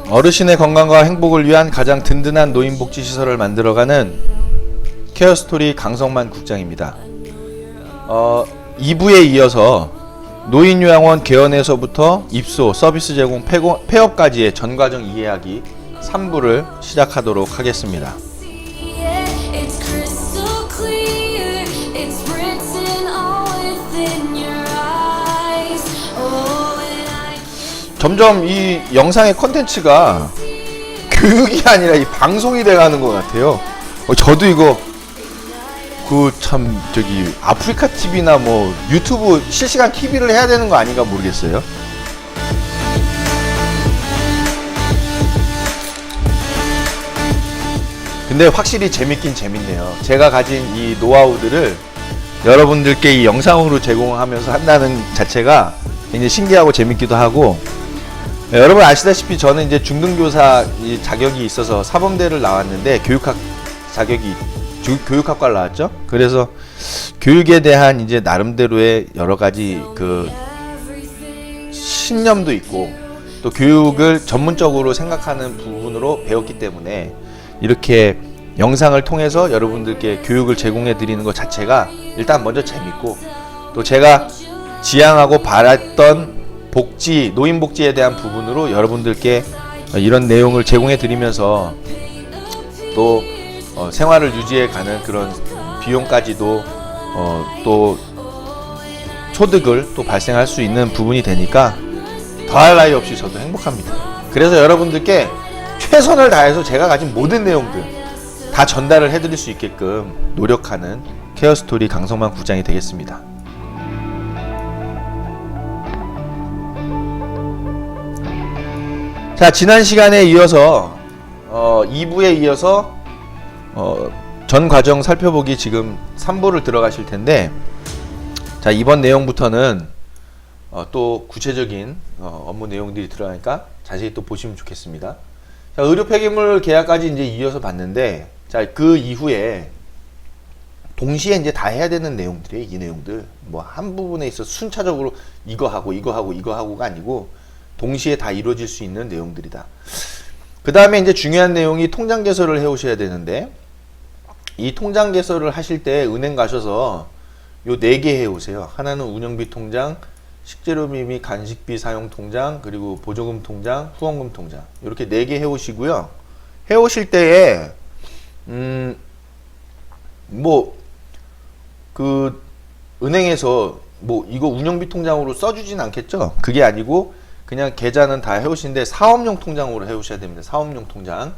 어르신의 건강과 행복을 위한 가장 든든한 노인복지시설을 만들어가는 케어스토리 강성만 국장입니다. 2부에 이어서 노인요양원 개원에서부터 입소, 서비스 제공, 폐업까지의 전과정 이해하기 3부를 시작하도록 하겠습니다. 점점 이 영상의 컨텐츠가 교육이 아니라 이 방송이 돼가는 것 같아요. 저도 이거 아프리카 TV나 뭐 유튜브 실시간 TV를 해야 되는 거 아닌가 모르겠어요. 근데 확실히 재밌긴 재밌네요. 제가 가진 이 노하우들을 여러분들께 이 영상으로 제공하면서 한다는 자체가 굉장히 신기하고 재밌기도 하고, 여러분 아시다시피 저는 이제 중등교사 자격이 있어서 사범대를 나왔는데 교육학과를 나왔죠. 그래서 교육에 대한 이제 나름대로의 여러 가지 그 신념도 있고 또 교육을 전문적으로 생각하는 부분으로 배웠기 때문에 이렇게 영상을 통해서 여러분들께 교육을 제공해 드리는 것 자체가 일단 먼저 재밌고, 또 제가 지향하고 바랐던 노인 복지에 대한 부분으로 여러분들께 이런 내용을 제공해 드리면서 또 생활을 유지해 가는 그런 비용까지도 또 소득을 또 발생할 수 있는 부분이 되니까 더할 나위 없이 저도 행복합니다. 그래서 여러분들께 최선을 다해서 제가 가진 모든 내용들 다 전달을 해드릴 수 있게끔 노력하는 케어스토리 강성만 국장이 되겠습니다. 자, 지난 시간에 이어서 2부에 이어서 전 과정 살펴보기 지금 3부를 들어가실 텐데, 자, 이번 내용부터는 또 구체적인 업무 내용들이 들어가니까 자세히 또 보시면 좋겠습니다. 자, 의료 폐기물 계약까지 이제 이어서 봤는데, 자, 그 이후에 동시에 이제 다 해야 되는 내용들이에요. 이 내용들 뭐 한 부분에 있어서 순차적으로 이거 하고가 아니고 동시에 다 이루어질 수 있는 내용들이다. 그 다음에 이제 중요한 내용이 통장 개설을 해 오셔야 되는데, 이 통장 개설을 하실 때 은행 가셔서 요 4개 해 오세요. 하나는 운영비 통장, 식재료비 및 간식비 사용 통장, 그리고 보조금 통장, 후원금 통장, 이렇게 4개 해 오시고요. 해 오실 때에 은행에서 이거 운영비 통장으로 써주진 않겠죠? 그게 아니고 그냥 계좌는 다 해오시는데 사업용 통장으로 해오셔야 됩니다. 사업용 통장.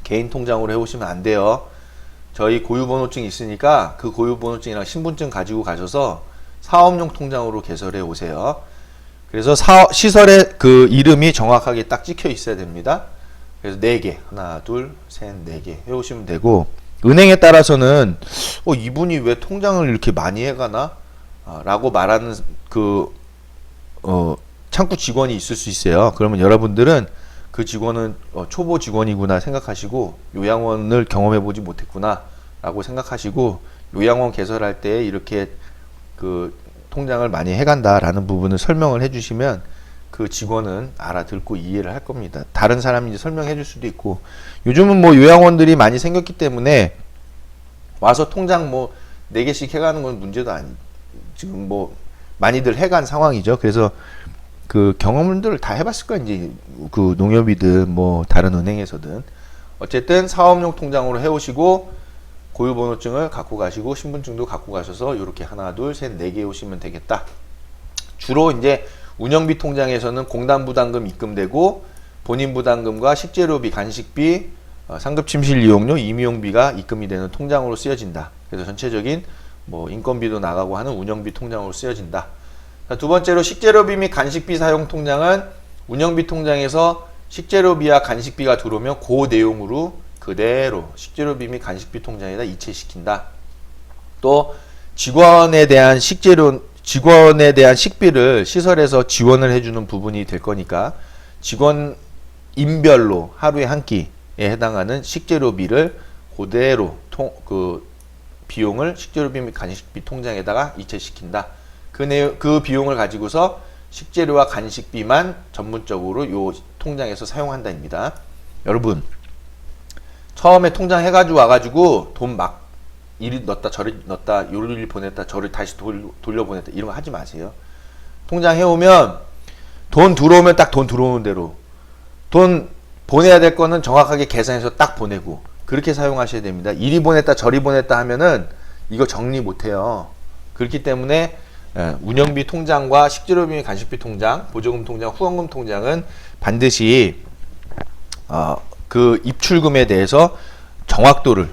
개인 통장으로 해오시면 안 돼요. 저희 고유번호증이 있으니까 그 고유번호증이랑 신분증 가지고 가셔서 사업용 통장으로 개설해 오세요. 그래서 시설의 그 이름이 정확하게 딱 찍혀 있어야 됩니다. 그래서 4개, 하나, 둘, 셋, 4개 해오시면 되고, 은행에 따라서는 이분이 왜 통장을 이렇게 많이 해가나? 라고 말하는 창구 직원이 있을 수 있어요. 그러면 여러분들은 그 직원은 초보 직원이구나 생각하시고, 요양원을 경험해보지 못했구나 라고 생각하시고, 요양원 개설할 때 이렇게 그 통장을 많이 해간다 라는 부분을 설명을 해주시면 그 직원은 알아듣고 이해를 할 겁니다. 다른 사람이 이제 설명해 줄 수도 있고, 요즘은 요양원들이 많이 생겼기 때문에 와서 통장 4개씩 해가는 건 문제도 지금 많이들 해간 상황이죠. 그래서 그 경험들을 다 해봤을 거야. 이제 그 농협이든 다른 은행에서든 어쨌든 사업용 통장으로 해오시고, 고유번호증을 갖고 가시고 신분증도 갖고 가셔서 이렇게 하나, 둘, 셋, 4개 오시면 되겠다. 주로 이제 운영비 통장에서는 공단 부담금 입금되고 본인 부담금과 식재료비, 간식비, 상급 침실 이용료, 임용비가 입금이 되는 통장으로 쓰여진다. 그래서 전체적인 인건비도 나가고 하는 운영비 통장으로 쓰여진다. 자, 두 번째로 식재료비 및 간식비 사용 통장은 운영비 통장에서 식재료비와 간식비가 들어오면 그 내용으로 그대로 식재료비 및 간식비 통장에다 이체시킨다. 또 직원에 대한 식비를 시설에서 지원을 해주는 부분이 될 거니까 직원 인별로 하루에 한 끼에 해당하는 식재료비를 그대로 비용을 식재료비 및 간식비 통장에다가 이체시킨다. 그 비용을 가지고서 식재료와 간식비만 전문적으로 요 통장에서 사용한다입니다. 여러분, 처음에 통장 해가지고 와가지고 돈 막 이리 넣었다 저리 넣었다 요리를 보냈다 저를 다시 돌려보냈다 이런 거 하지 마세요. 통장 해오면 돈 들어오면 딱 돈 들어오는 대로, 돈 보내야 될 거는 정확하게 계산해서 딱 보내고 그렇게 사용하셔야 됩니다. 이리 보냈다 저리 보냈다 하면은 이거 정리 못해요. 그렇기 때문에 운영비 통장과 식재료비 간식비 통장, 보조금 통장, 후원금 통장은 반드시 그 입출금에 대해서 정확도를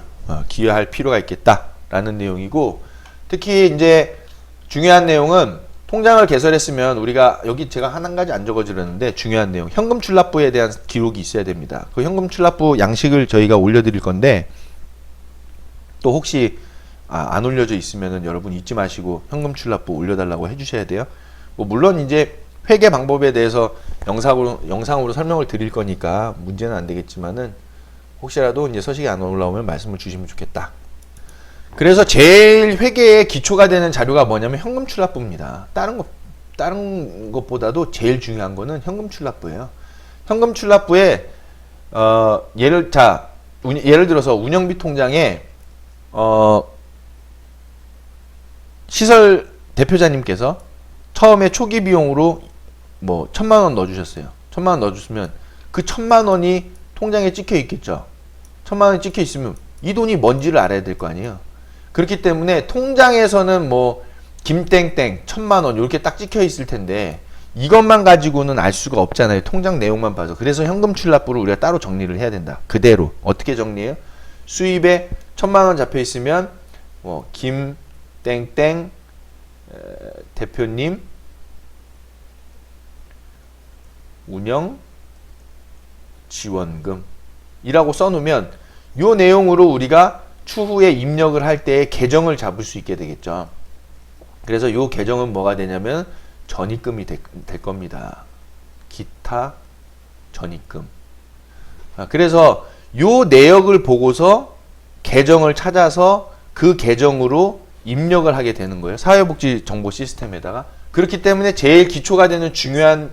기여할 필요가 있겠다라는 내용이고, 특히 이제 중요한 내용은 통장을 개설했으면 우리가 여기 제가 한 가지 안 적어드렸는데 중요한 내용, 현금 출납부에 대한 기록이 있어야 됩니다. 그 현금 출납부 양식을 저희가 올려드릴 건데 또 혹시 안 올려져 있으면은 여러분 잊지 마시고 현금 출납부 올려달라고 해주셔야 돼요. 뭐 물론 이제 회계 방법에 대해서 영상으로 설명을 드릴 거니까 문제는 안 되겠지만은 혹시라도 이제 서식이 안 올라오면 말씀을 주시면 좋겠다. 그래서 제일 회계의 기초가 되는 자료가 뭐냐면 현금 출납부입니다. 다른 것보다도 제일 중요한 거는 현금 출납부예요. 현금 출납부에 예를 들어서 운영비 통장에 시설 대표자님께서 처음에 초기 비용으로 뭐 1,000,000원 넣어주셨어요. 1,000,000원 넣어줬으면 그 1,000,000원이 통장에 찍혀 있겠죠. 1,000,000원이 찍혀 있으면 이 돈이 뭔지를 알아야 될 거 아니에요. 그렇기 때문에 통장에서는 뭐 김땡땡 1,000,000원 이렇게 딱 찍혀 있을 텐데 이것만 가지고는 알 수가 없잖아요. 통장 내용만 봐서. 그래서 현금 출납부를 우리가 따로 정리를 해야 된다. 그대로. 어떻게 정리해요? 수입에 1,000,000원 잡혀 있으면 뭐 김땡땡 대표님 운영 지원금 이라고 써놓으면 요 내용으로 우리가 추후에 입력을 할 때 계정을 잡을 수 있게 되겠죠. 그래서 요 계정은 뭐가 되냐면 전입금이 될 겁니다. 기타 전입금. 그래서 요 내역을 보고서 계정을 찾아서 그 계정으로 입력을 하게 되는 거예요. 사회복지 정보 시스템에다가. 그렇기 때문에 제일 기초가 되는 중요한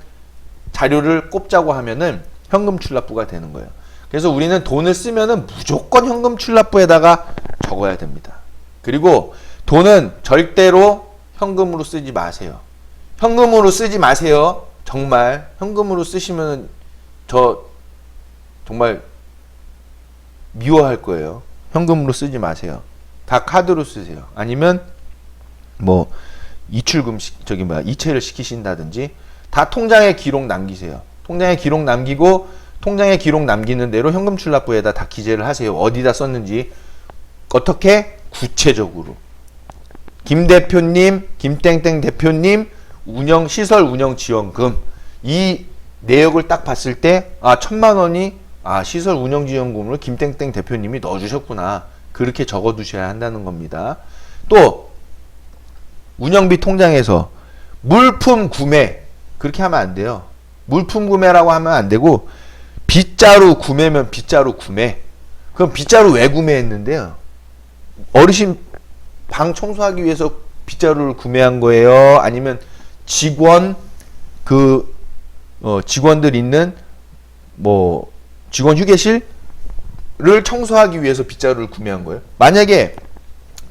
자료를 꼽자고 하면은 현금 출납부가 되는 거예요. 그래서 우리는 돈을 쓰면은 무조건 현금 출납부에다가 적어야 됩니다. 그리고 돈은 절대로 현금으로 쓰지 마세요. 현금으로 쓰지 마세요. 정말 현금으로 쓰시면 저 정말 미워할 거예요. 현금으로 쓰지 마세요. 다 카드로 쓰세요. 아니면 뭐 이체를 시키신다든지 다 통장에 기록 남기세요. 통장에 기록 남기고 통장에 기록 남기는 대로 현금 출납부에다 다 기재를 하세요. 어디다 썼는지. 어떻게? 구체적으로. 김 대표님, 김땡땡 대표님 시설 운영 지원금, 이 내역을 딱 봤을 때 1,000,000원이 시설 운영 지원금으로 김땡땡 대표님이 넣어주셨구나. 그렇게 적어두셔야 한다는 겁니다. 또 운영비 통장에서 물품 구매, 그렇게 하면 안 돼요. 물품 구매라고 하면 안 되고 빗자루 구매면 빗자루 구매. 그럼 빗자루 왜 구매했는데요? 어르신 방 청소하기 위해서 빗자루를 구매한 거예요? 아니면 직원들 있는 뭐 직원 휴게실을 청소하기 위해서 빗자루를 구매한 거예요? 만약에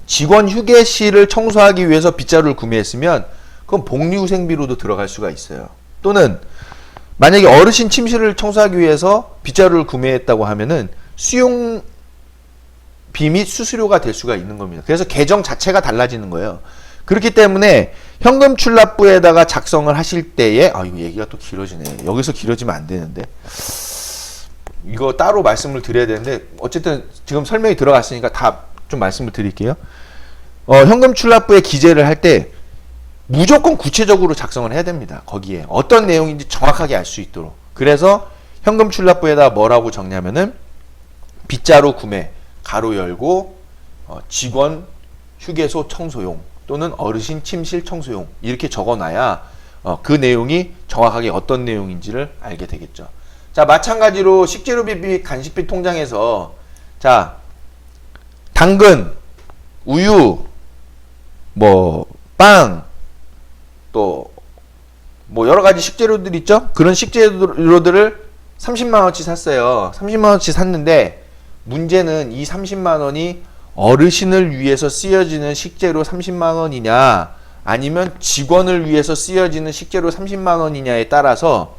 직원 휴게실을 청소하기 위해서 빗자루를 구매했으면 그건 복리후생비로도 들어갈 수가 있어요. 또는 만약에 어르신 침실을 청소하기 위해서 빗자루를 구매했다고 하면은 수용비 및 수수료가 될 수가 있는 겁니다. 그래서 계정 자체가 달라지는 거예요. 그렇기 때문에 현금 출납부에다가 작성을 하실 때에 이거 얘기가 또 길어지네. 여기서 길어지면 안 되는데 이거 따로 말씀을 드려야 되는데 어쨌든 지금 설명이 들어갔으니까 다 좀 말씀을 드릴게요. 현금 출납부에 기재를 할 때 무조건 구체적으로 작성을 해야 됩니다. 거기에 어떤 내용인지 정확하게 알 수 있도록. 그래서 현금 출납부에다 뭐라고 적냐면은 빗자루 구매 가로 열고 직원 휴게소 청소용 또는 어르신 침실 청소용 이렇게 적어놔야 그 내용이 정확하게 어떤 내용인지를 알게 되겠죠. 자, 마찬가지로 식재료비 및 간식비 통장에서 자, 당근, 우유, 뭐 빵, 또 뭐 여러 가지 식재료들 있죠? 그런 식재료들을 30만 원치 샀어요. 30만 원치 샀는데 문제는 이 30만 원이 어르신을 위해서 쓰여지는 식재료 30만 원이냐 아니면 직원을 위해서 쓰여지는 식재료 30만 원이냐에 따라서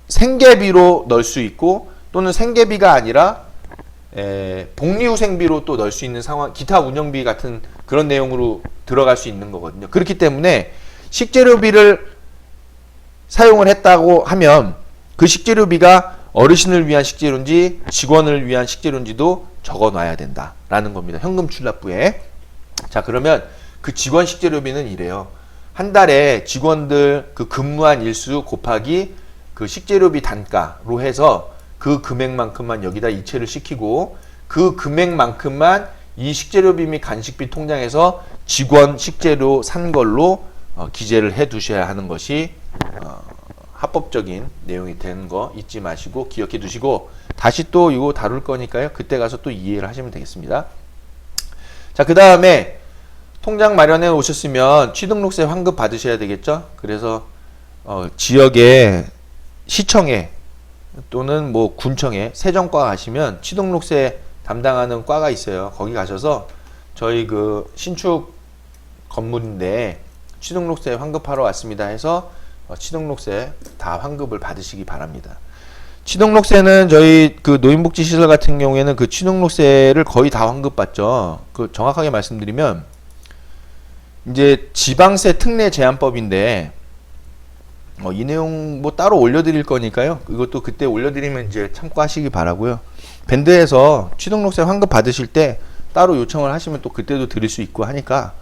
생계비로 넣을 수 있고 또는 생계비가 아니라 복리후생비로 또 넣을 수 있는 상황, 기타 운영비 같은 그런 내용으로 들어갈 수 있는 거거든요. 그렇기 때문에 식재료비를 사용을 했다고 하면 그 식재료비가 어르신을 위한 식재료인지 직원을 위한 식재료인지도 적어 놔야 된다라는 겁니다. 현금 출납부에. 자, 그러면 그 직원 식재료비는 이래요. 한 달에 직원들 그 근무한 일수 곱하기 그 식재료비 단가로 해서 그 금액만큼만 여기다 이체를 시키고 그 금액만큼만 이 식재료비 및 간식비 통장에서 직원 식재료 산 걸로 기재를 해 두셔야 하는 것이 합법적인 내용이 되는 거 잊지 마시고 기억해 두시고 다시 또 이거 다룰 거니까요. 그때 가서 또 이해를 하시면 되겠습니다. 자, 그 다음에 통장 마련해 오셨으면 취등록세 환급 받으셔야 되겠죠. 그래서 지역의 시청에 또는 뭐 군청에 세정과 가시면 취등록세 담당하는 과가 있어요. 거기 가셔서 저희 그 신축 건물인데 취등록세 환급하러 왔습니다 해서 취등록세 다 환급을 받으시기 바랍니다. 취등록세는 저희 그 노인복지시설 같은 경우에는 그 취등록세를 거의 다 환급받죠. 그 정확하게 말씀드리면 이제 지방세 특례 제한법인데 이 내용 뭐 따로 올려드릴 거니까요. 이것도 그때 올려드리면 이제 참고하시기 바라고요. 밴드에서 취등록세 환급 받으실 때 따로 요청을 하시면 또 그때도 드릴 수 있고 하니까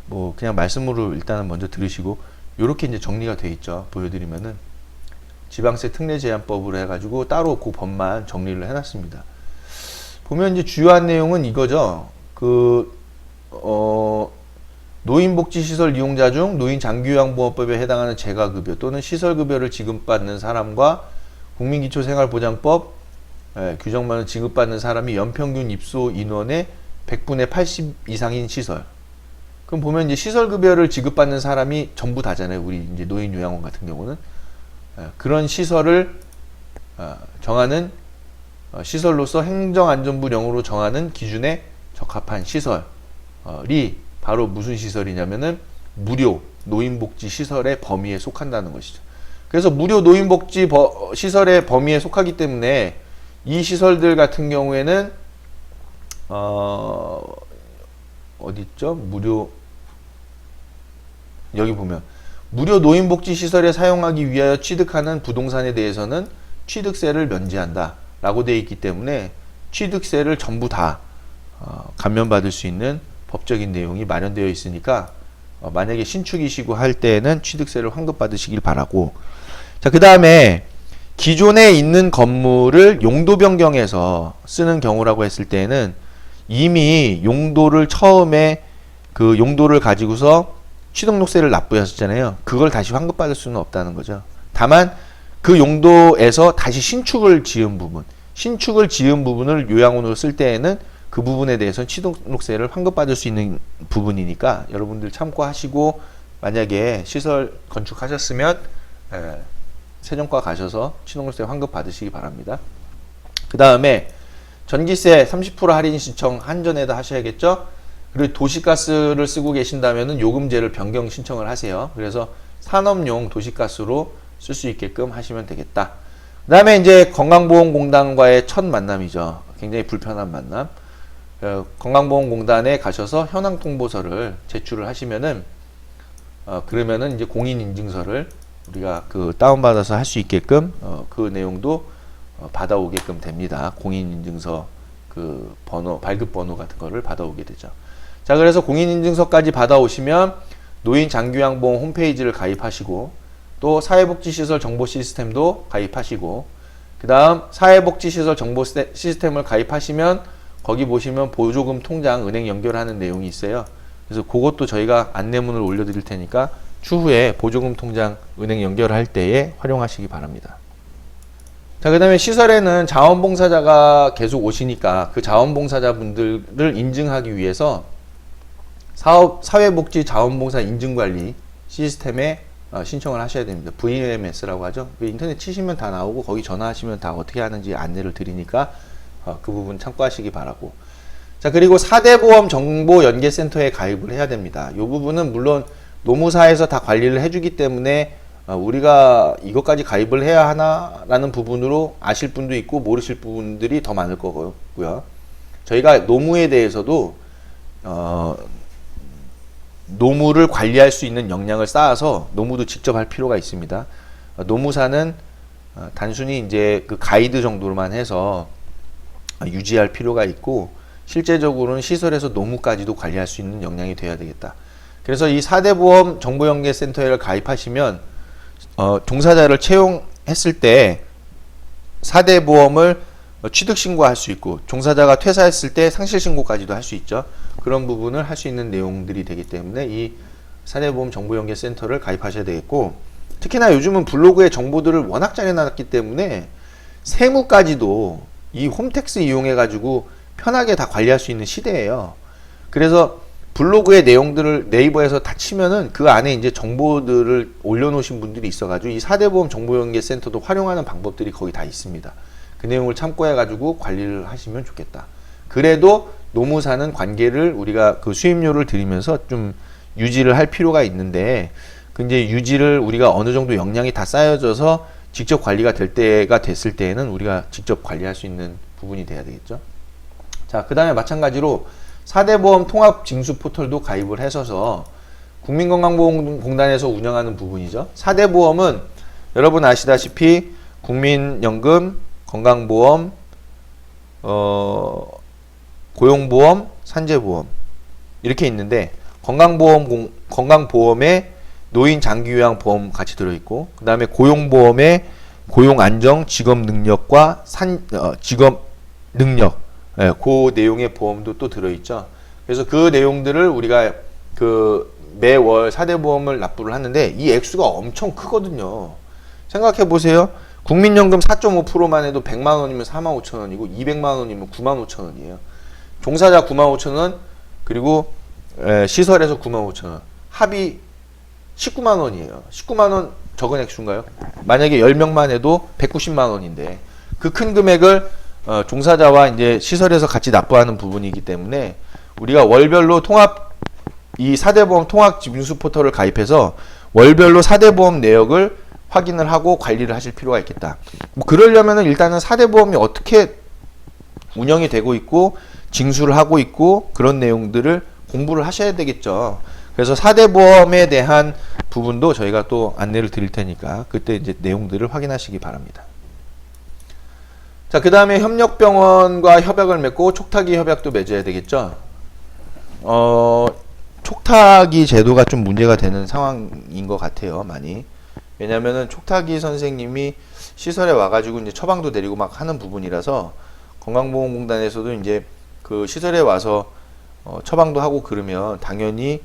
뭐 그냥 말씀으로 일단은 먼저 들으시고 요렇게 이제 정리가 돼 있죠. 보여드리면은 지방세 특례 제한법으로 해가지고 따로 그 법만 정리를 해놨습니다. 보면 이제 주요한 내용은 이거죠. 노인복지시설 이용자 중 노인장기요양보험법에 해당하는 재가급여 또는 시설급여를 지급받는 사람과 국민기초생활보장법 규정만을 지급받는 사람이 연평균 입소 인원의 100분의 80 이상인 시설. 그럼 보면 이제 시설급여를 지급받는 사람이 전부 다잖아요. 우리 이제 노인요양원 같은 경우는. 그런 시설을 정하는 시설로서 행정안전부령으로 정하는 기준에 적합한 시설이 바로 무슨 시설이냐면은 무료 노인복지 시설의 범위에 속한다는 것이죠. 그래서 무료 노인복지 시설의 범위에 속하기 때문에 이 시설들 같은 경우에는 어디 있죠? 여기 보면 무료 노인복지 시설에 사용하기 위하여 취득하는 부동산에 대해서는 취득세를 면제한다 라고 되어 있기 때문에 취득세를 전부 다 감면받을 수 있는 법적인 내용이 마련되어 있으니까 만약에 신축이시고 할 때에는 취득세를 환급받으시길 바라고. 자, 그 다음에 기존에 있는 건물을 용도 변경해서 쓰는 경우라고 했을 때는 이미 용도를 처음에 그 용도를 가지고서 취등록세를 납부하셨잖아요. 그걸 다시 환급받을 수는 없다는 거죠. 다만 그 용도에서 다시 신축을 지은 부분을 요양원으로 쓸 때에는 그 부분에 대해서는 취등록세를 환급받을 수 있는 부분이니까 여러분들 참고하시고 만약에 시설 건축하셨으면 세정과 가셔서 취등록세 환급 받으시기 바랍니다. 그 다음에 전기세 30% 할인 신청 한전에다 하셔야겠죠. 그리고 도시가스를 쓰고 계신다면 요금제를 변경 신청을 하세요. 그래서 산업용 도시가스로 쓸 수 있게끔 하시면 되겠다. 그 다음에 이제 건강보험공단과의 첫 만남이죠. 굉장히 불편한 만남. 건강보험공단에 가셔서 현황통보서를 제출을 하시면은 그러면은 이제 공인인증서를 우리가 그 다운받아서 할 수 있게끔 그 내용도 받아오게끔 됩니다. 공인인증서 그 번호, 발급번호 같은 거를 받아오게 되죠. 자, 그래서 공인인증서까지 받아오시면 노인장기요양보험 홈페이지를 가입하시고 또 사회복지시설 정보 시스템도 가입하시고 그 다음 사회복지시설 정보 시스템을 가입하시면 거기 보시면 보조금 통장 은행 연결하는 내용이 있어요. 그래서 그것도 저희가 안내문을 올려드릴 테니까 추후에 보조금 통장 은행 연결할 때에 활용하시기 바랍니다. 자, 그 다음에 시설에는 자원봉사자가 계속 오시니까 그 자원봉사자분들을 인증하기 위해서 사회복지 자원봉사 인증관리 시스템에 신청을 하셔야 됩니다. VMS라고 하죠. 인터넷 치시면 다 나오고 거기 전화하시면 다 어떻게 하는지 안내를 드리니까 그 부분 참고하시기 바라고. 자, 그리고 4대 보험 정보 연계센터에 가입을 해야 됩니다. 이 부분은 물론 노무사에서 다 관리를 해주기 때문에 우리가 이것까지 가입을 해야 하나라는 부분으로 아실 분도 있고 모르실 분들이 더 많을 거고요. 저희가 노무에 대해서도 노무를 관리할 수 있는 역량을 쌓아서 노무도 직접 할 필요가 있습니다. 노무사는 단순히 이제 그 가이드 정도로만 해서 유지할 필요가 있고 실제적으로는 시설에서 노무까지도 관리할 수 있는 역량이 돼야 되겠다. 그래서 이 4대 보험 정보연계센터에 가입하시면 종사자를 채용했을 때 4대 보험을 취득 신고할 수 있고 종사자가 퇴사했을 때 상실 신고까지도 할 수 있죠. 그런 부분을 할 수 있는 내용들이 되기 때문에 이 4대 보험 정보연계센터를 가입하셔야 되겠고, 특히나 요즘은 블로그에 정보들을 워낙 잘 해놨기 때문에 세무까지도 이 홈택스 이용해 가지고 편하게 다 관리할 수 있는 시대예요. 그래서 블로그의 내용들을 네이버에서 다 치면은 그 안에 이제 정보들을 올려놓으신 분들이 있어가지고 이 4대 보험 정보연계센터도 활용하는 방법들이 거기 다 있습니다. 그 내용을 참고해가지고 관리를 하시면 좋겠다. 그래도 노무사는 관계를 우리가 그 수임료를 드리면서 좀 유지를 할 필요가 있는데, 그 이제 유지를 우리가 어느 정도 역량이 다 쌓여져서 직접 관리가 될 때가 됐을 때에는 우리가 직접 관리할 수 있는 부분이 돼야 되겠죠. 자, 그 다음에 마찬가지로 4대 보험 통합 징수 포털도 가입을 해서서 국민건강보험공단에서 운영하는 부분이죠. 4대 보험은 여러분 아시다시피 국민연금, 건강보험, 고용보험, 산재보험 이렇게 있는데, 건강보험에 노인 장기요양보험 같이 들어있고, 그 다음에 고용보험에 고용안정, 직업능력과 직업능력, 그 내용의 보험도 또 들어있죠. 그래서 그 내용들을 우리가 그 매월 4대 보험을 납부를 하는데 이 액수가 엄청 크거든요. 생각해 보세요. 국민연금 4.5%만 해도 100만 원이면 4만 5천 원이고 200만 원이면 9만 5천 원이에요. 종사자 9만 5천 원, 그리고 시설에서 9만 5천 원. 합이 19만 원이에요. 19만 원 적은 액수인가요? 만약에 10명만 해도 190만 원인데 그 큰 금액을 종사자와 이제 시설에서 같이 납부하는 부분이기 때문에 우리가 월별로 이 4대 보험 통합 징수 포털을 가입해서 월별로 4대 보험 내역을 확인을 하고 관리를 하실 필요가 있겠다. 뭐 그러려면은 일단은 4대 보험이 어떻게 운영이 되고 있고 징수를 하고 있고 그런 내용들을 공부를 하셔야 되겠죠. 그래서 4대 보험에 대한 부분도 저희가 또 안내를 드릴 테니까 그때 이제 내용들을 확인하시기 바랍니다. 자, 그 다음에 협력병원과 협약을 맺고 촉탁이 협약도 맺어야 되겠죠. 촉탁이 제도가 좀 문제가 되는 상황인 것 같아요, 많이. 왜냐면은 촉탁이 선생님이 시설에 와가지고 이제 처방도 내리고 막 하는 부분이라서 건강보험공단에서도 이제 그 시설에 와서 처방도 하고 그러면 당연히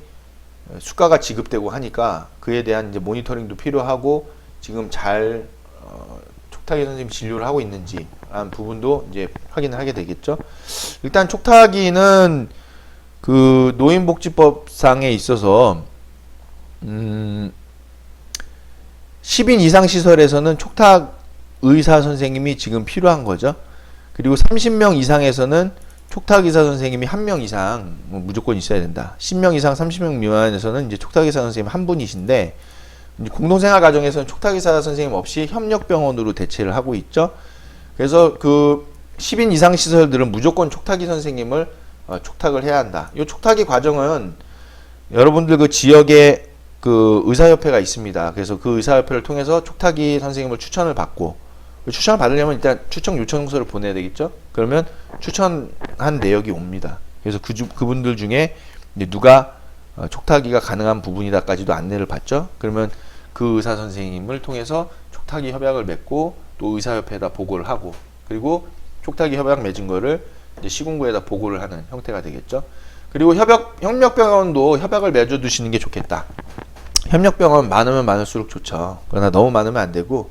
수가가 지급되고 하니까 그에 대한 이제 모니터링도 필요하고 지금 잘 촉탁이 선생님 진료를 하고 있는지 라는 부분도 이제 확인을 하게 되겠죠. 일단 촉탁이는 그 노인복지법상에 있어서 10인 이상 시설에서는 촉탁 의사 선생님이 지금 필요한 거죠. 그리고 30명 이상에서는 촉탁 의사 선생님이 1명 이상 무조건 있어야 된다. 10명 이상 30명 미만에서는 이제 촉탁 의사 선생님 한 분이신데, 공동생활 가정에서는 촉탁 의사 선생님 없이 협력병원으로 대체를 하고 있죠. 그래서 그 10인 이상 시설들은 무조건 촉탁이 선생님을 촉탁을 해야 한다. 이 촉탁이 과정은 여러분들 그 지역에 그 의사협회가 있습니다. 그래서 그 의사협회를 통해서 촉탁이 선생님을 추천을 받고, 추천을 받으려면 일단 추천 요청서를 보내야 되겠죠. 그러면 추천한 내역이 옵니다. 그래서 그분들 중에 이제 누가 촉탁이가 가능한 부분이다까지도 안내를 받죠. 그러면 그 의사 선생님을 통해서 촉탁이 협약을 맺고 또 의사협회에다 보고를 하고, 그리고 촉탁이 협약 맺은 거를 이제 시군구에다 보고를 하는 형태가 되겠죠. 그리고 협력병원도 협약을 맺어두시는 게 좋겠다. 협력병원 많으면 많을수록 좋죠. 그러나 너무 많으면 안 되고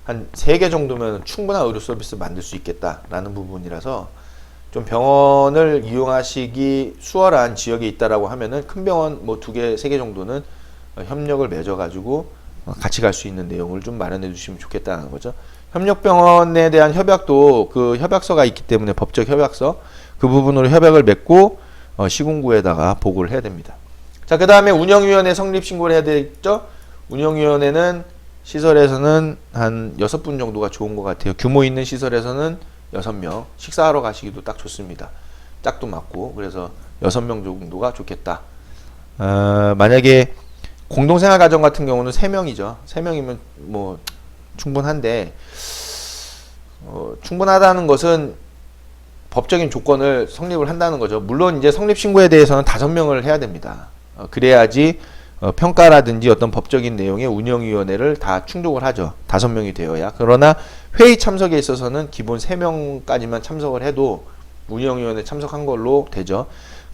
한 3개 정도면 충분한 의료 서비스 만들 수 있겠다라는 부분이라서 좀 병원을 이용하시기 수월한 지역에 있다라고 하면은 큰 병원 뭐 2개, 3개 정도는 협력을 맺어가지고 같이 갈 수 있는 내용을 좀 마련해 주시면 좋겠다는 거죠. 협력병원에 대한 협약도 그 협약서가 있기 때문에 법적 협약서 그 부분으로 협약을 맺고 시군구에다가 보고를 해야 됩니다. 자, 그 다음에 운영위원회 성립 신고를 해야 되겠죠. 운영위원회는 시설에서는 한 6분 정도가 좋은 것 같아요. 규모 있는 시설에서는 6명, 식사하러 가시기도 딱 좋습니다. 짝도 맞고. 그래서 6명 정도가 좋겠다. 만약에 공동생활 가정 같은 경우는 3명이죠. 3명이면 뭐 충분한데, 충분하다는 것은 법적인 조건을 성립을 한다는 거죠. 물론 이제 성립 신고에 대해서는 5명을 해야 됩니다. 그래야지 평가라든지 어떤 법적인 내용의 운영위원회를 다 충족을 하죠. 5명이 되어야. 그러나 회의 참석에 있어서는 기본 3명까지만 참석을 해도 운영위원회 참석한 걸로 되죠.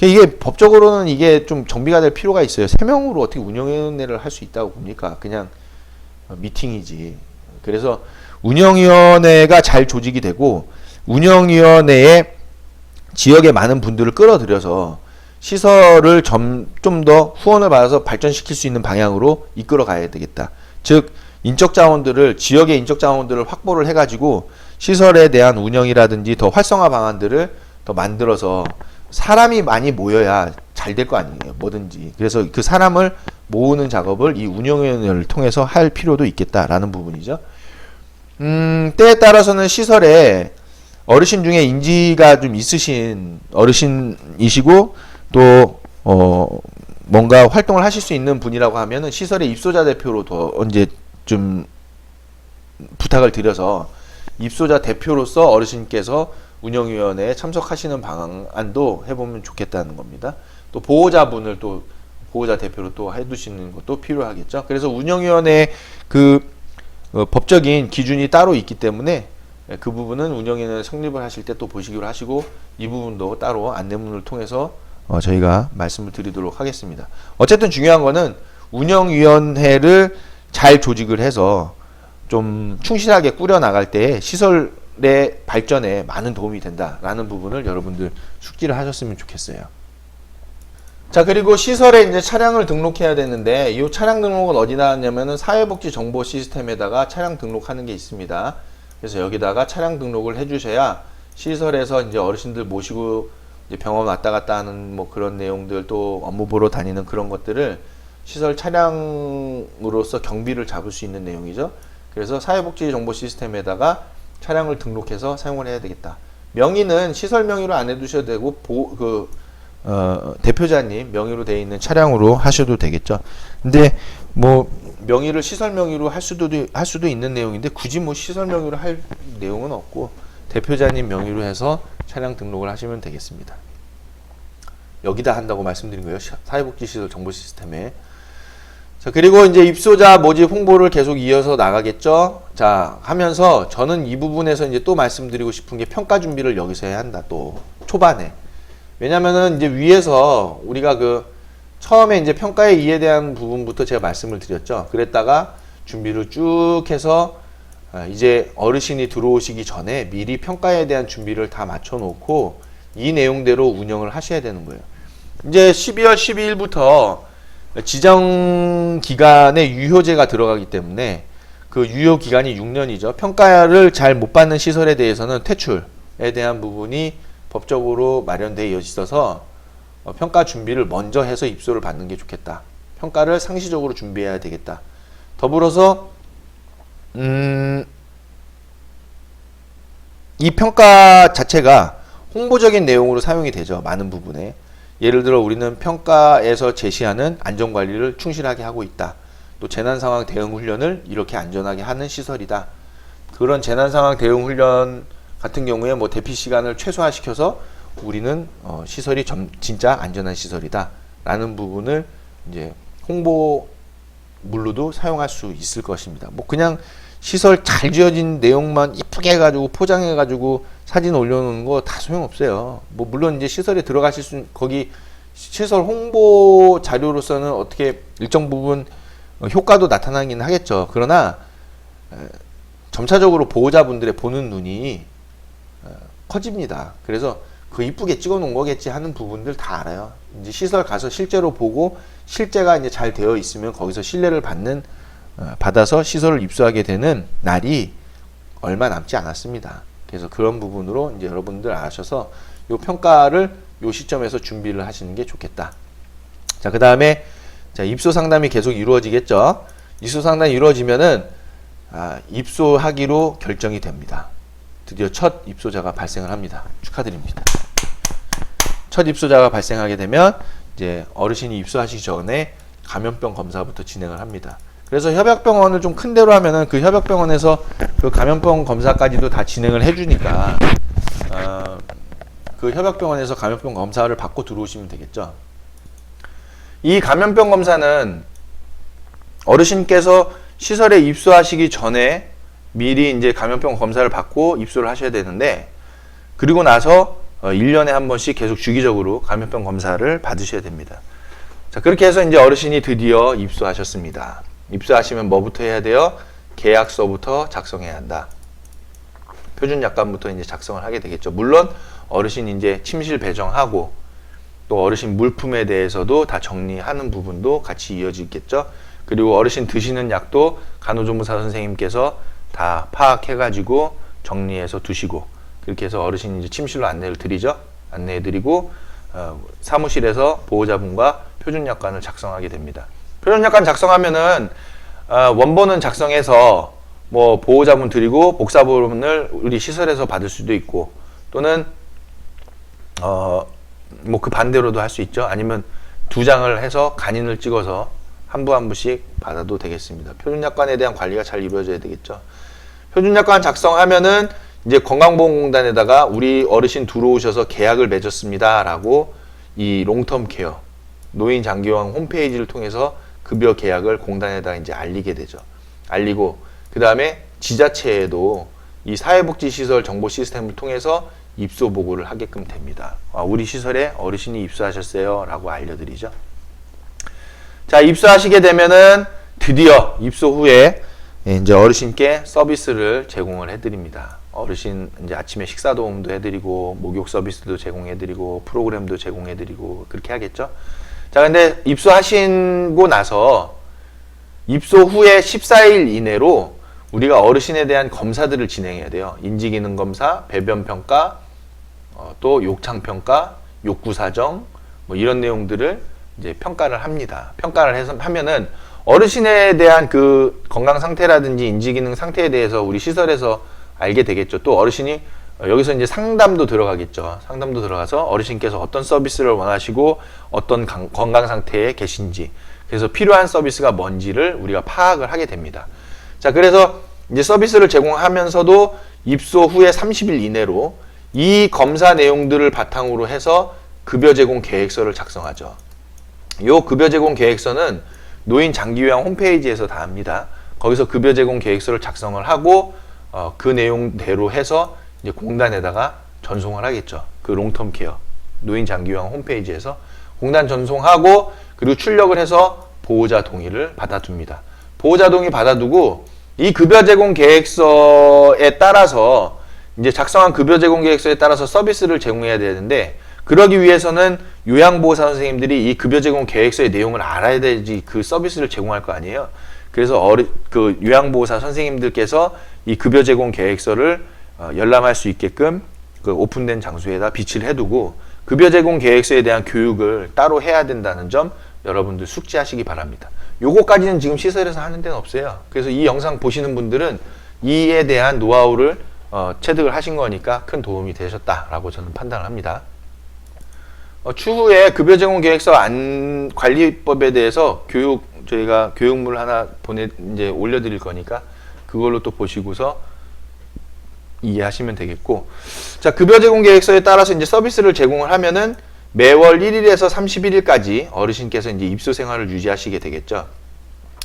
이게 법적으로는 이게 좀 정비가 될 필요가 있어요. 3명으로 어떻게 운영위원회를 할 수 있다고 봅니까? 그냥 미팅이지. 그래서 운영위원회가 잘 조직이 되고 운영위원회에 지역의 많은 분들을 끌어들여서 시설을 좀 더 후원을 받아서 발전시킬 수 있는 방향으로 이끌어 가야 되겠다. 즉 인적 자원들을 지역의 인적 자원들을 확보를 해가지고 시설에 대한 운영이라든지 더 활성화 방안들을 더 만들어서 사람이 많이 모여야 잘 될 거 아니에요. 뭐든지. 그래서 그 사람을 모으는 작업을 이 운영위원회를 통해서 할 필요도 있겠다라는 부분이죠. 때에 따라서는 시설에 어르신 중에 인지가 좀 있으신 어르신이시고 또 뭔가 활동을 하실 수 있는 분이라고 하면은 시설의 입소자 대표로 더 이제 좀 부탁을 드려서 입소자 대표로서 어르신께서 운영위원회에 참석하시는 방안도 해보면 좋겠다는 겁니다. 또 보호자분을 또 보호자 대표로 또 해두시는 것도 필요하겠죠. 그래서 운영위원회 그 법적인 기준이 따로 있기 때문에 그 부분은 운영위원회 성립을 하실 때 또 보시기로 하시고 이 부분도 따로 안내문을 통해서 저희가 말씀을 드리도록 하겠습니다. 어쨌든 중요한 거는 운영위원회를 잘 조직을 해서 좀 충실하게 꾸려나갈 때 시설의 발전에 많은 도움이 된다라는 부분을 여러분들 숙지를 하셨으면 좋겠어요. 자, 그리고 시설에 이제 차량을 등록해야 되는데 이 차량 등록은 어디 나왔냐면은 사회복지 정보 시스템에다가 차량 등록하는 게 있습니다. 그래서 여기다가 차량 등록을 해주셔야 시설에서 이제 어르신들 모시고 이제 병원 왔다 갔다 하는 뭐 그런 내용들 또 업무 보러 다니는 그런 것들을 시설 차량으로서 경비를 잡을 수 있는 내용이죠. 그래서 사회복지 정보 시스템에다가 차량을 등록해서 사용을 해야 되겠다. 명의는 시설 명의로 안 해두셔도 되고 대표자님 명의로 되어 있는 차량으로 하셔도 되겠죠. 근데 뭐 명의를 시설 명의로 할 수도 있는 내용인데 굳이 뭐 시설 명의로 할 내용은 없고 대표자님 명의로 해서 차량 등록을 하시면 되겠습니다. 여기다 한다고 말씀드린 거예요. 사회복지시설 정보 시스템에. 자, 그리고 이제 입소자 모집 홍보를 계속 이어서 나가겠죠. 자, 하면서 저는 이 부분에서 이제 또 말씀드리고 싶은 게 평가 준비를 여기서 해야 한다. 또 초반에. 왜냐면은 이제 위에서 우리가 처음에 이제 평가의 이에 대한 부분부터 제가 말씀을 드렸죠. 그랬다가 준비를 쭉 해서 이제 어르신이 들어오시기 전에 미리 평가에 대한 준비를 다 맞춰 놓고 이 내용대로 운영을 하셔야 되는 거예요. 이제 12월 12일부터 지정 기간에 유효제가 들어가기 때문에 그 유효 기간이 6년이죠. 평가를 잘 못 받는 시설에 대해서는 퇴출에 대한 부분이 법적으로 마련되어 있어서 평가 준비를 먼저 해서 입소를 받는 게 좋겠다. 평가를 상시적으로 준비해야 되겠다. 더불어서 이 평가 자체가 홍보적인 내용으로 사용이 되죠. 많은 부분에. 예를 들어 우리는 평가에서 제시하는 안전관리를 충실하게 하고 있다. 또 재난상황 대응 훈련을 이렇게 안전하게 하는 시설이다. 그런 재난상황 대응 훈련 같은 경우에 뭐 대피 시간을 최소화시켜서 우리는 시설이 진짜 안전한 시설이다 라는 부분을 이제 홍보물로도 사용할 수 있을 것입니다. 뭐 그냥 시설 잘 지어진 내용만 이쁘게 해가지고 포장해가지고 사진 올려놓는 거 다 소용없어요. 뭐 물론 이제 시설에 들어가실 수 거기 시설 홍보 자료로서는 어떻게 일정 부분 효과도 나타나긴 하겠죠. 그러나 점차적으로 보호자분들의 보는 눈이 커집니다. 그래서 그 이쁘게 찍어 놓은 거겠지 하는 부분들 다 알아요. 이제 시설 가서 실제로 보고 실제가 이제 잘 되어 있으면 거기서 신뢰를 받는 받아서 시설을 입소하게 되는 날이 얼마 남지 않았습니다. 그래서 그런 부분으로 이제 여러분들 아셔서 요 평가를 요 시점에서 준비를 하시는 게 좋겠다. 자, 그 다음에 자, 입소 상담이 계속 이루어지겠죠. 입소 상담이 이루어지면은 입소하기로 결정이 됩니다. 드디어 첫 입소자가 발생을 합니다. 축하드립니다. 첫 입소자가 발생하게 되면 이제 어르신이 입소하시기 전에 감염병 검사부터 진행을 합니다. 그래서 협약병원을 좀 큰 데로 하면은 그 협약병원에서 그 감염병 검사까지도 다 진행을 해주니까 그 협약병원에서 감염병 검사를 받고 들어오시면 되겠죠. 이 감염병 검사는 어르신께서 시설에 입소하시기 전에 미리 이제 감염병 검사를 받고 입소를 하셔야 되는데, 그리고 나서 1년에 한 번씩 계속 주기적으로 감염병 검사를 받으셔야 됩니다. 자, 그렇게 해서 이제 어르신이 드디어 입소하셨습니다. 입소하시면 뭐부터 해야 돼요? 계약서부터 작성해야 한다. 표준약관부터 이제 작성을 하게 되겠죠. 물론 어르신 이제 침실 배정하고 또 어르신 물품에 대해서도 다 정리하는 부분도 같이 이어지겠죠. 그리고 어르신 드시는 약도 간호조무사 선생님께서 다 파악해가지고 정리해서 두시고, 그렇게 해서 어르신 이제 침실로 안내를 드리죠. 안내해드리고 사무실에서 보호자분과 표준약관을 작성하게 됩니다. 표준약관 작성하면은 원본은 작성해서 뭐 보호자분 드리고 복사본을 우리 시설에서 받을 수도 있고, 또는 뭐 그 반대로도 할 수 있죠. 아니면 2장을 해서 간인을 찍어서 한 부 한 부씩 받아도 되겠습니다. 표준약관에 대한 관리가 잘 이루어져야 되겠죠. 표준약관 작성하면은 이제 건강보험공단에다가 우리 어르신 들어오셔서 계약을 맺었습니다 라고 이 롱텀 케어 노인 장기요양 홈페이지를 통해서 급여 계약을 공단에다 이제 알리게 되죠. 알리고 그 다음에 지자체에도 이 사회복지시설 정보 시스템을 통해서 입소 보고를 하게끔 됩니다. 우리 시설에 어르신이 입소하셨어요 라고 알려드리죠. 자, 입소하시게 되면은 드디어 입소 후에 이제 어르신께 서비스를 제공을 해드립니다. 어르신 이제 아침에 식사 도움도 해드리고 목욕 서비스도 제공해드리고 프로그램도 제공해드리고 그렇게 하겠죠. 자, 근데 입소하시고 나서 입소 후에 14일 이내로 우리가 어르신에 대한 검사들을 진행해야 돼요. 인지기능 검사, 배변 평가, 또 욕창 평가, 욕구 사정 뭐 이런 내용들을 이제 평가를 합니다. 평가를 해서 하면은 어르신에 대한 그 건강 상태라든지 인지기능 상태에 대해서 우리 시설에서 알게 되겠죠. 또 어르신이 여기서 이제 상담도 들어가겠죠. 상담도 들어가서 어르신께서 어떤 서비스를 원하시고 어떤 건강 상태에 계신지, 그래서 필요한 서비스가 뭔지를 우리가 파악을 하게 됩니다. 자, 그래서 이제 서비스를 제공하면서도 입소 후에 30일 이내로 이 검사 내용들을 바탕으로 해서 급여 제공 계획서를 작성하죠. 요 급여 제공 계획서는 노인 장기요양 홈페이지에서 다 합니다. 거기서 급여 제공 계획서를 작성을 하고 그 내용대로 해서 이제 공단에다가 전송을 하겠죠. 그 롱텀 케어 노인 장기요양 홈페이지에서 공단 전송하고, 그리고 출력을 해서 보호자 동의를 받아둡니다. 보호자 동의 받아두고 이 급여 제공 계획서에 따라서 이제 작성한 급여 제공 계획서에 따라서 서비스를 제공해야 되는데, 그러기 위해서는 요양보호사 선생님들이 이 급여 제공 계획서의 내용을 알아야 되지 그 서비스를 제공할 거 아니에요. 그래서 그 요양보호사 선생님들께서 이 급여 제공 계획서를 열람할 수 있게끔 그 오픈된 장소에다 비치를 해두고 급여 제공 계획서에 대한 교육을 따로 해야 된다는 점 여러분들 숙지하시기 바랍니다. 요거까지는 지금 시설에서 하는 데는 없어요. 그래서 이 영상 보시는 분들은 이에 대한 노하우를 체득을 하신 거니까 큰 도움이 되셨다라고 저는 판단을 합니다. 추후에 급여 제공 계획서 관리법에 대해서 저희가 교육물 하나 이제 올려드릴 거니까 그걸로 또 보시고서 이해하시면 되겠고, 자, 급여 제공 계획서에 따라서 이제 서비스를 제공을 하면은 매월 1일에서 31일까지 어르신께서 이제 입소 생활을 유지하시게 되겠죠.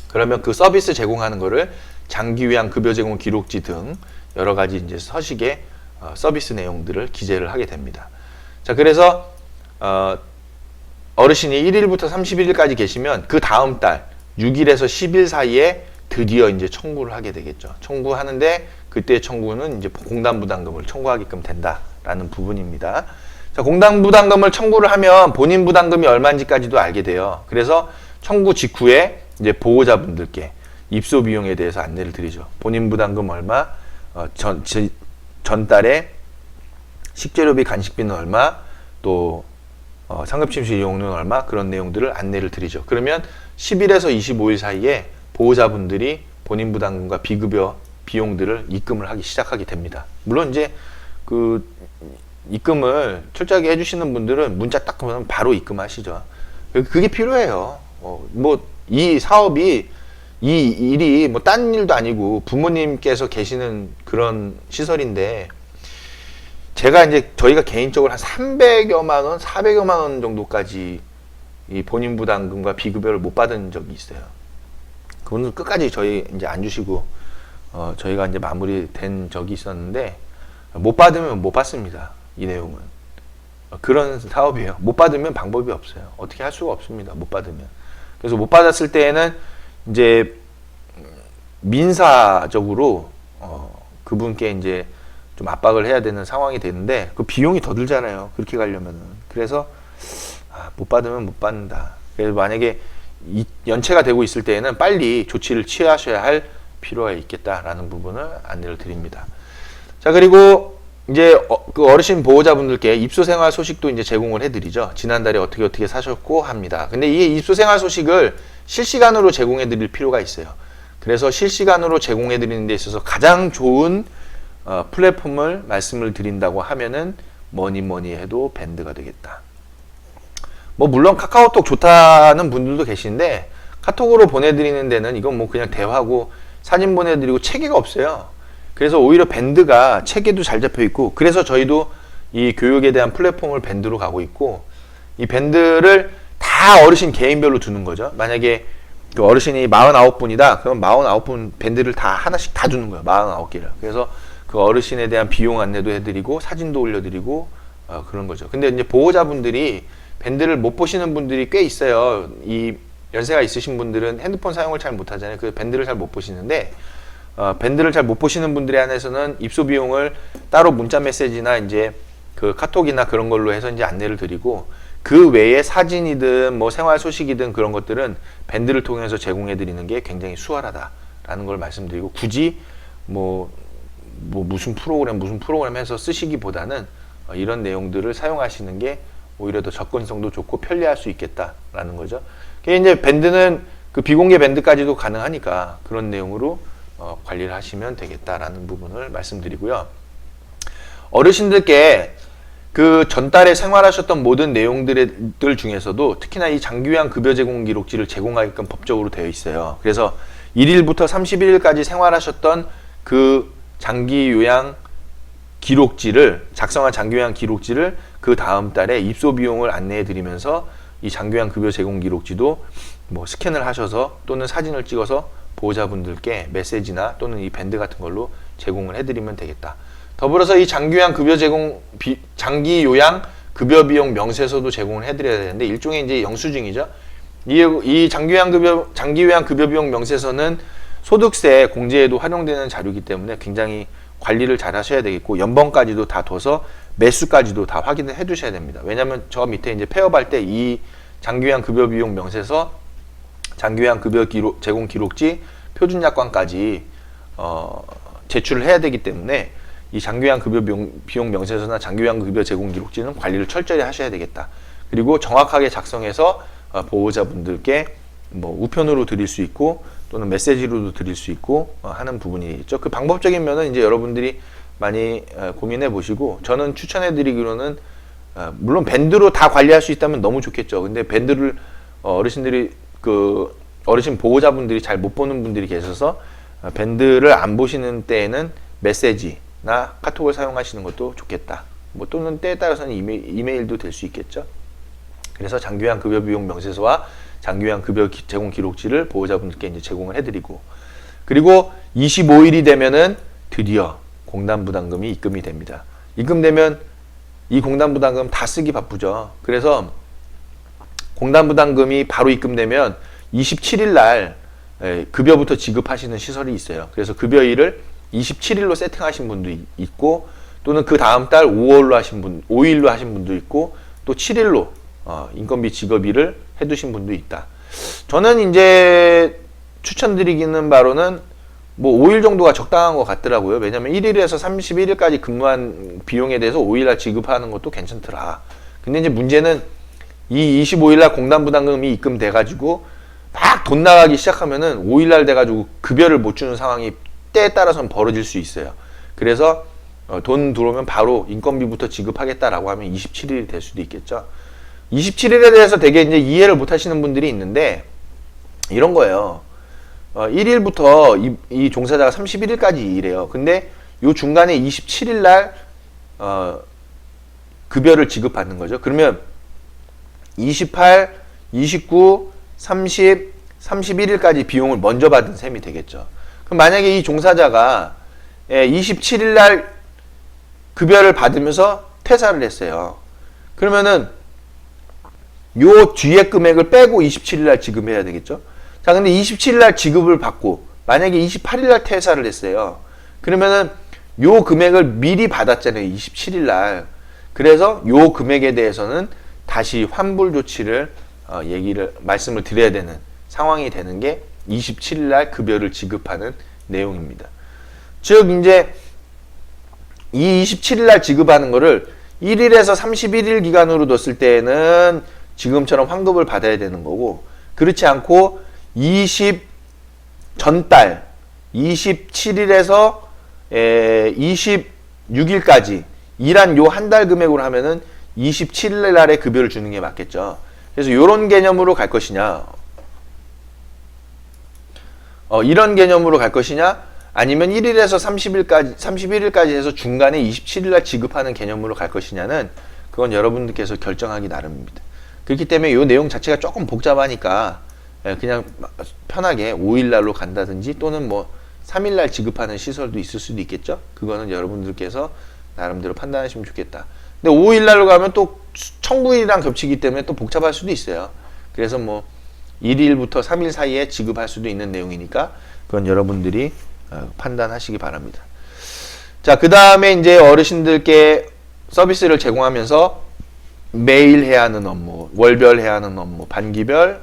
그러면 그 서비스 제공하는 거를 장기요양 급여 제공 기록지 등 여러 가지 이제 서식에 서비스 내용들을 기재를 하게 됩니다. 자, 그래서 어르신이 1일부터 31일까지 계시면 그 다음 달 6일에서 10일 사이에 드디어 이제 청구를 하게 되겠죠. 청구하는데 그때 청구는 이제 공단 부담금을 청구하게끔 된다라는 부분입니다. 자, 공단 부담금을 청구를 하면 본인 부담금이 얼마인지까지도 알게 돼요. 그래서 청구 직후에 이제 보호자분들께 입소 비용에 대해서 안내를 드리죠. 본인 부담금 얼마, 전달에 식재료비, 간식비는 얼마, 또 상급침실 이용료는 얼마, 그런 내용들을 안내를 드리죠. 그러면 10일에서 25일 사이에 보호자분들이 본인 부담금과 비급여 비용들을 입금을 하기 시작하게 됩니다. 물론 이제 그 입금을 철저하게 해주시는 분들은 문자 딱 보면 바로 입금하시죠. 그게 필요해요. 뭐 이 사업이, 이 일이 뭐 딴 일도 아니고 부모님께서 계시는 그런 시설인데, 제가 이제 저희가 개인적으로 한 300여만 원, 400여만 원 정도까지 이 본인 부담금과 비급여를 못 받은 적이 있어요. 그분은 끝까지 저희 이제 안 주시고 저희가 이제 마무리된 적이 있었는데, 못 받으면 못 받습니다. 이 내용은 그런 사업이에요. 못 받으면 방법이 없어요. 어떻게 할 수가 없습니다. 못 받으면. 그래서 못 받았을 때에는 이제 민사적으로 그분께 이제 좀 압박을 해야 되는 상황이 되는데, 그 비용이 더 들잖아요. 그렇게 가려면은. 그래서 못 받으면 못 받는다. 그래서 만약에 연체가 되고 있을 때에는 빨리 조치를 취하셔야 할 필요가 있겠다라는 부분을 안내를 드립니다. 자, 그리고 이제 그 어르신 보호자분들께 입소 생활 소식도 이제 제공을 해드리죠. 지난달에 어떻게 사셨고 합니다. 근데 이 입소 생활 소식을 실시간으로 제공해드릴 필요가 있어요. 그래서 실시간으로 제공해드리는 데 있어서 가장 좋은 플랫폼을 말씀을 드린다고 하면은 뭐니 해도 밴드가 되겠다. 뭐 물론 카카오톡 좋다는 분들도 계신데, 카톡으로 보내드리는 데는 이건 뭐 그냥 대화고 사진 보내드리고 체계가 없어요. 그래서 오히려 밴드가 체계도 잘 잡혀 있고, 그래서 저희도 이 교육에 대한 플랫폼을 밴드로 가고 있고, 이 밴드를 다 어르신 개인별로 두는 거죠. 만약에 그 어르신이 49분이다 그럼 49분 밴드를 다 하나씩 다 두는 거예요. 49개를. 그래서 그 어르신에 대한 비용 안내도 해드리고 사진도 올려드리고 그런 거죠. 근데 이제 보호자분들이 밴드를 못 보시는 분들이 꽤 있어요. 이 연세가 있으신 분들은 핸드폰 사용을 잘 못하잖아요. 그 밴드를 잘 못 보시는데, 밴드를 잘 못 보시는 분들에 한해서는 입소 비용을 따로 문자 메시지나 이제 그 카톡이나 그런 걸로 해서 이제 안내를 드리고, 그 외에 사진이든 뭐 생활 소식이든 그런 것들은 밴드를 통해서 제공해 드리는 게 굉장히 수월하다라는 걸 말씀드리고, 굳이 뭐 무슨 프로그램 해서 쓰시기보다는 이런 내용들을 사용하시는 게 오히려 더 접근성도 좋고 편리할 수 있겠다라는 거죠. 이제 밴드는 그 비공개 밴드까지도 가능하니까 그런 내용으로 관리를 하시면 되겠다라는 부분을 말씀드리고요. 어르신들께 그 전달에 생활하셨던 모든 내용들 중에서도 특히나 이 장기요양 급여 제공 기록지를 제공하게끔 법적으로 되어 있어요. 그래서 1일부터 31일까지 생활하셨던 그 장기요양 기록지를, 작성한 장기요양 기록지를 그 다음 달에 입소 비용을 안내해 드리면서 이 장기요양 급여 제공 기록지도 뭐 스캔을 하셔서 또는 사진을 찍어서 보호자분들께 메시지나 또는 이 밴드 같은 걸로 제공을 해드리면 되겠다. 더불어서 이 장기요양 급여 비용 명세서도 제공을 해드려야 되는데, 일종의 이제 영수증이죠. 이 장기요양 급여 비용 명세서는 소득세 공제에도 활용되는 자료이기 때문에 굉장히 관리를 잘 하셔야 되겠고, 연봉까지도 다 둬서 매수까지도 다 확인을 해 두셔야 됩니다. 왜냐하면 저 밑에 이제 폐업할 때 이 장기요양 급여 비용 명세서, 장기요양 급여 제공 기록지, 표준 약관까지 제출을 해야 되기 때문에 이 장기요양 급여 비용 명세서나 장기요양 급여 제공 기록지는 관리를 철저히 하셔야 되겠다. 그리고 정확하게 작성해서 보호자분들께 뭐 우편으로 드릴 수 있고 또는 메시지로도 드릴 수 있고 하는 부분이 있죠. 그 방법적인 면은 이제 여러분들이 많이 고민해 보시고, 저는 추천해 드리기로는 물론 밴드로 다 관리할 수 있다면 너무 좋겠죠. 근데 밴드를 어르신들이 어르신 보호자분들이 잘 못 보는 분들이 계셔서 밴드를 안 보시는 때에는 메시지나 카톡을 사용하시는 것도 좋겠다. 뭐 또는 때에 따라서는 이메일도 될 수 있겠죠. 그래서 장기요양 급여 비용 명세서와 장기요양 급여 제공 기록지를 보호자분들께 이제 제공을 해드리고, 그리고 25일이 되면은 드디어 공단 부담금이 입금이 됩니다. 입금되면 이 공단 부담금 다 쓰기 바쁘죠. 그래서 공단 부담금이 바로 입금되면 27일 날 급여부터 지급하시는 시설이 있어요. 그래서 급여일을 27일로 세팅하신 분도 있고, 또는 그 다음 달 5일로 하신 분도 있고, 또 7일로 인건비 지급일을 해두신 분도 있다. 저는 이제 추천드리기는 바로는 뭐 5일 정도가 적당한 것 같더라고요. 왜냐면 1일에서 31일까지 근무한 비용에 대해서 5일날 지급하는 것도 괜찮더라. 근데 이제 문제는 이 25일날 공단부담금이 입금돼가지고 막 돈 나가기 시작하면은 5일날 돼가지고 급여를 못 주는 상황이 때에 따라서는 벌어질 수 있어요. 그래서 돈 들어오면 바로 인건비부터 지급하겠다라고 하면 27일이 될 수도 있겠죠. 27일에 대해서 되게 이제 이해를 못 하시는 분들이 있는데 이런 거예요. 1일부터 이 종사자가 31일까지 일해요. 근데 요 중간에 27일날 급여를 지급받는 거죠. 그러면 28, 29, 30, 31일까지 비용을 먼저 받은 셈이 되겠죠. 그럼 만약에 이 종사자가 27일날 급여를 받으면서 퇴사를 했어요. 그러면은 요 뒤에 금액을 빼고 27일날 지급해야 되겠죠. 자, 근데 27일날 지급을 받고 만약에 28일날 퇴사를 했어요. 그러면은 요 금액을 미리 받았잖아요. 27일날. 그래서 요 금액에 대해서는 다시 환불 조치를 말씀을 드려야 되는 상황이 되는 게 27일날 급여를 지급하는 내용입니다. 즉 이제 이 27일날 지급하는 거를 1일에서 31일 기간으로 뒀을 때는 지금처럼 환급을 받아야 되는 거고, 그렇지 않고 전달 27일에서 26일까지 일한 요 한 달 금액으로 하면은 27일 날에 급여를 주는 게 맞겠죠. 그래서 이런 개념으로 갈 것이냐, 이런 개념으로 갈 것이냐, 아니면 1일에서 31일까지 해서 중간에 27일 날 지급하는 개념으로 갈 것이냐는 그건 여러분들께서 결정하기 나름입니다. 그렇기 때문에 이 내용 자체가 조금 복잡하니까 그냥 편하게 5일날로 간다든지 또는 뭐 3일날 지급하는 시설도 있을 수도 있겠죠. 그거는 여러분들께서 나름대로 판단하시면 좋겠다. 근데 5일날로 가면 또 청구일이랑 겹치기 때문에 또 복잡할 수도 있어요. 그래서 뭐 1일부터 3일 사이에 지급할 수도 있는 내용이니까 그건 여러분들이 판단하시기 바랍니다. 자, 그 다음에 이제 어르신들께 서비스를 제공하면서 매일 해야 하는 업무, 월별 해야 하는 업무, 분기별,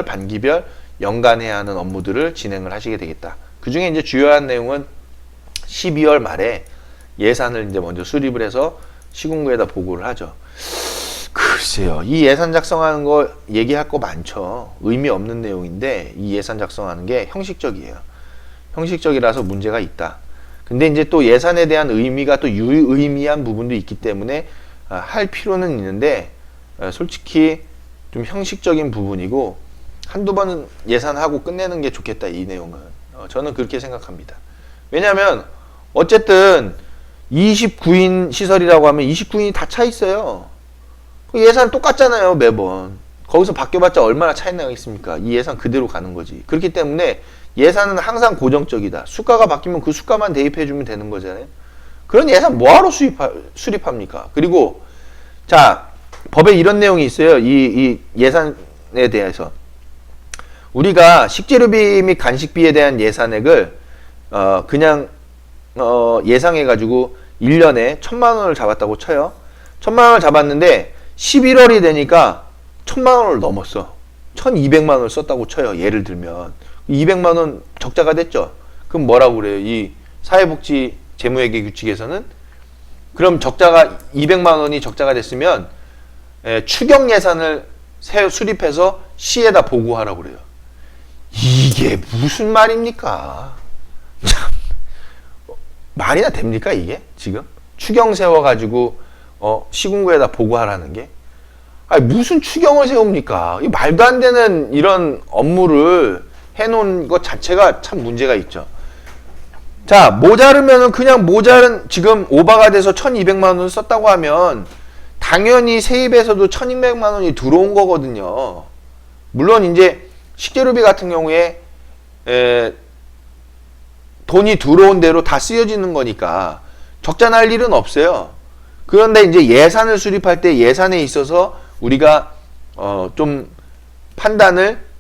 반기별, 연간 해야 하는 업무들을 진행을 하시게 되겠다. 그 중에 이제 주요한 내용은 12월 말에 예산을 이제 먼저 수립을 해서 시군구에다 보고를 하죠. 글쎄요, 이 예산 작성하는 거 얘기할 거 많죠. 의미 없는 내용인데 이 예산 작성하는 게 형식적이에요. 형식적이라서 문제가 있다. 근데 이제 또 예산에 대한 의미가 또 유의미한 부분도 있기 때문에 할 필요는 있는데 솔직히 좀 형식적인 부분이고 한두 번 예산하고 끝내는 게 좋겠다. 이 내용은 저는 그렇게 생각합니다. 왜냐하면 어쨌든 29인 시설이라고 하면 29인이 다 차 있어요. 예산 똑같잖아요. 매번 거기서 바뀌어봤자 얼마나 차이 나겠습니까? 이 예산 그대로 가는 거지. 그렇기 때문에 예산은 항상 고정적이다. 수가가 바뀌면 그 수가만 대입해주면 되는 거잖아요. 그런 예산 뭐하러 수립합니까? 그리고 자, 법에 이런 내용이 있어요. 이 예산에 대해서 우리가 식재료비 및 간식비에 대한 예산액을 그냥 예상해가지고 1년에 1,000만 원을 잡았다고 쳐요. 1,000만 원을 잡았는데 11월이 되니까 1,000만 원을 넘었어. 1,200만 원을 썼다고 쳐요. 예를 들면 200만 원 적자가 됐죠. 그럼 뭐라고 그래요? 이 사회복지 재무회계 규칙에서는 그럼 적자가 200만 원이 적자가 됐으면 추경 예산을 수립해서 시에다 보고하라고 그래요. 이게 무슨 말입니까? 참, 말이나 됩니까 이게 지금? 추경 세워가지고 시군구에다 보고하라는 게? 아니 무슨 추경을 세웁니까? 이 말도 안 되는 이런 업무를 해놓은 것 자체가 참 문제가 있죠. 자, 모자르면은 그냥 모자른 지금 오버가 돼서 1,200만 원을 썼다고 하면 당연히 세입에서도 1,200만 원이 들어온 거거든요. 물론 이제 식재료비 같은 경우에 돈이 들어온 대로 다 쓰여지는 거니까 적자 날 일은 없어요. 그런데 이제 예산을 수립할 때 예산에 있어서 우리가 좀 판단을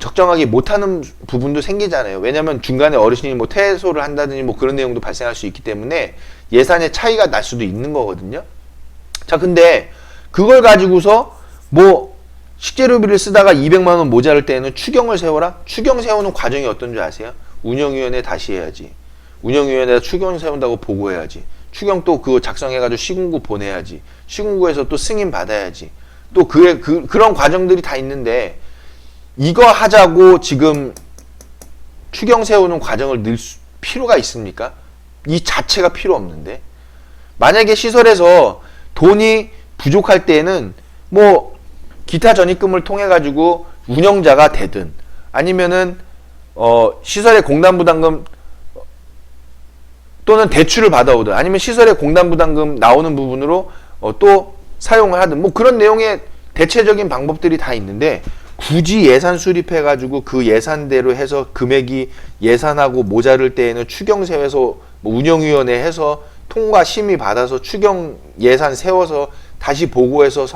적정하게 못하는 부분도 생기잖아요. 왜냐하면 중간에 어르신이 뭐 퇴소를 한다든지 뭐 그런 내용도 발생할 수 있기 때문에 예산의 차이가 날 수도 있는 거거든요. 자, 근데 그걸 가지고서 뭐 식재료비를 쓰다가 200만 원 모자랄 때에는 추경을 세워라? 추경 세우는 과정이 어떤 줄 아세요? 운영위원회 다시 해야지. 운영위원회에다 추경 세운다고 보고해야지. 추경 또 그거 작성해가지고 시군구 보내야지. 시군구에서 또 승인 받아야지. 또 그런 과정들이 다 있는데 이거 하자고 지금 추경 세우는 과정을 넣을 필요가 있습니까? 이 자체가 필요 없는데. 만약에 시설에서 돈이 부족할 때에는 뭐 기타 전입금을 통해 가지고 운영자가 되든 아니면은 시설의 공단부담금 또는 대출을 받아오든 아니면 시설의 공단부담금 나오는 부분으로 또 사용을 하든 뭐 그런 내용의 대체적인 방법들이 다 있는데 굳이 예산 수립해 가지고 그 예산대로 해서 금액이 예산하고 모자랄 때에는 추경세에서 뭐 운영위원회 해서 통과 심의 받아서 추경 예산 세워서 다시 보고해서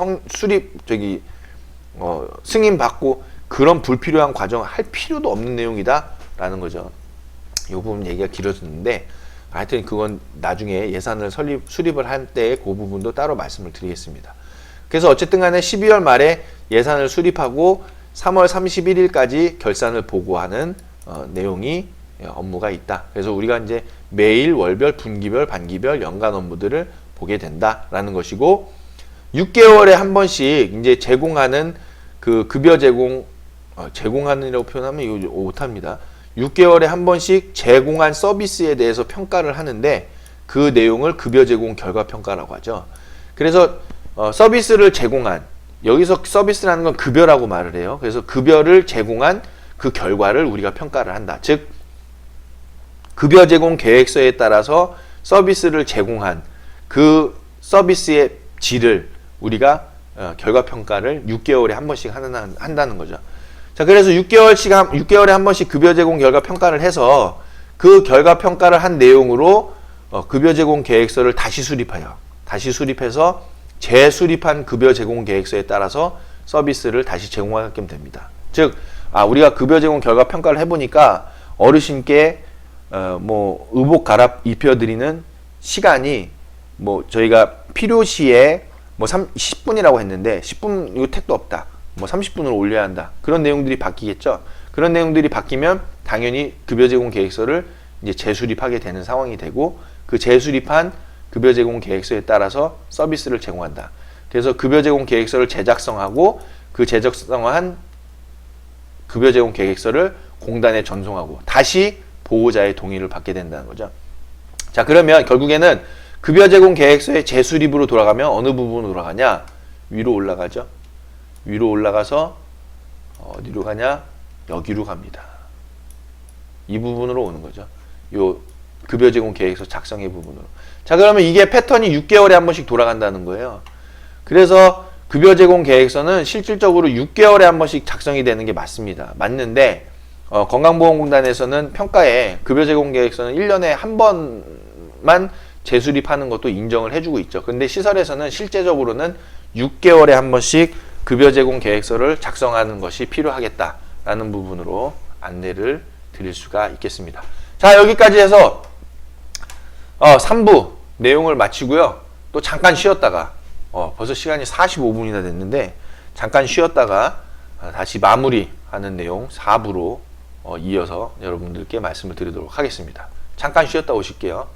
승인 받고 그런 불필요한 과정을 할 필요도 없는 내용이다라는 거죠. 이 부분 얘기가 길어졌는데 하여튼 그건 나중에 예산을 수립을 할 때 그 부분도 따로 말씀을 드리겠습니다. 그래서 어쨌든 간에 12월 말에 예산을 수립하고 3월 31일까지 결산을 보고하는 내용이 업무가 있다. 그래서 우리가 이제 매일, 월별, 분기별, 반기별, 연간 업무들을 보게 된다라는 것이고 6개월에 한 번씩 이제 제공하는 그 급여 제공하는이라고 표현하면 이거 못합니다. 6개월에 한 번씩 제공한 서비스에 대해서 평가를 하는데 그 내용을 급여 제공 결과 평가라고 하죠. 그래서 서비스를 제공한 여기서 서비스라는 건 급여라고 말을 해요. 그래서 급여를 제공한 그 결과를 우리가 평가를 한다. 즉 급여 제공 계획서에 따라서 서비스를 제공한 그 서비스의 질을 우리가 결과 평가를 6개월에 한 번씩 한다는 거죠. 자, 그래서 6개월에 한 번씩 급여 제공 결과 평가를 해서 그 결과 평가를 한 내용으로 급여 제공 계획서를 다시 수립해서 재수립한 급여 제공 계획서에 따라서 서비스를 다시 제공하게 됩니다. 즉, 우리가 급여 제공 결과 평가를 해보니까 어르신께 뭐 의복 갈아 입혀드리는 시간이 뭐 저희가 필요시에 뭐 10분이라고 했는데 10분 이거 택도 없다. 뭐 30분으로 올려야 한다. 그런 내용들이 바뀌겠죠. 그런 내용들이 바뀌면 당연히 급여 제공 계획서를 이제 재수립하게 되는 상황이 되고 그 재수립한 급여 제공 계획서에 따라서 서비스를 제공한다. 그래서 급여 제공 계획서를 제작성하고 그 제작성한 급여 제공 계획서를 공단에 전송하고 다시 보호자의 동의를 받게 된다는 거죠. 자, 그러면 결국에는 급여 제공 계획서의 재수립으로 돌아가면 어느 부분으로 돌아가냐? 위로 올라가죠. 위로 올라가서 어디로 가냐? 여기로 갑니다. 이 부분으로 오는 거죠. 요 급여 제공 계획서 작성의 부분으로. 자, 그러면 이게 패턴이 6개월에 한 번씩 돌아간다는 거예요. 그래서 급여 제공 계획서는 실질적으로 6개월에 한 번씩 작성이 되는 게 맞습니다. 맞는데 건강보험공단에서는 평가에 급여 제공 계획서는 1년에 한 번만 재수립하는 것도 인정을 해주고 있죠. 근데 시설에서는 실제적으로는 6개월에 한 번씩 급여 제공 계획서를 작성하는 것이 필요하겠다라는 부분으로 안내를 드릴 수가 있겠습니다. 자, 여기까지 해서 3부 내용을 마치고요. 또 잠깐 쉬었다가 벌써 시간이 45분이나 됐는데 잠깐 쉬었다가 다시 마무리하는 내용 4부로 이어서 여러분들께 말씀을 드리도록 하겠습니다. 잠깐 쉬었다 오실게요.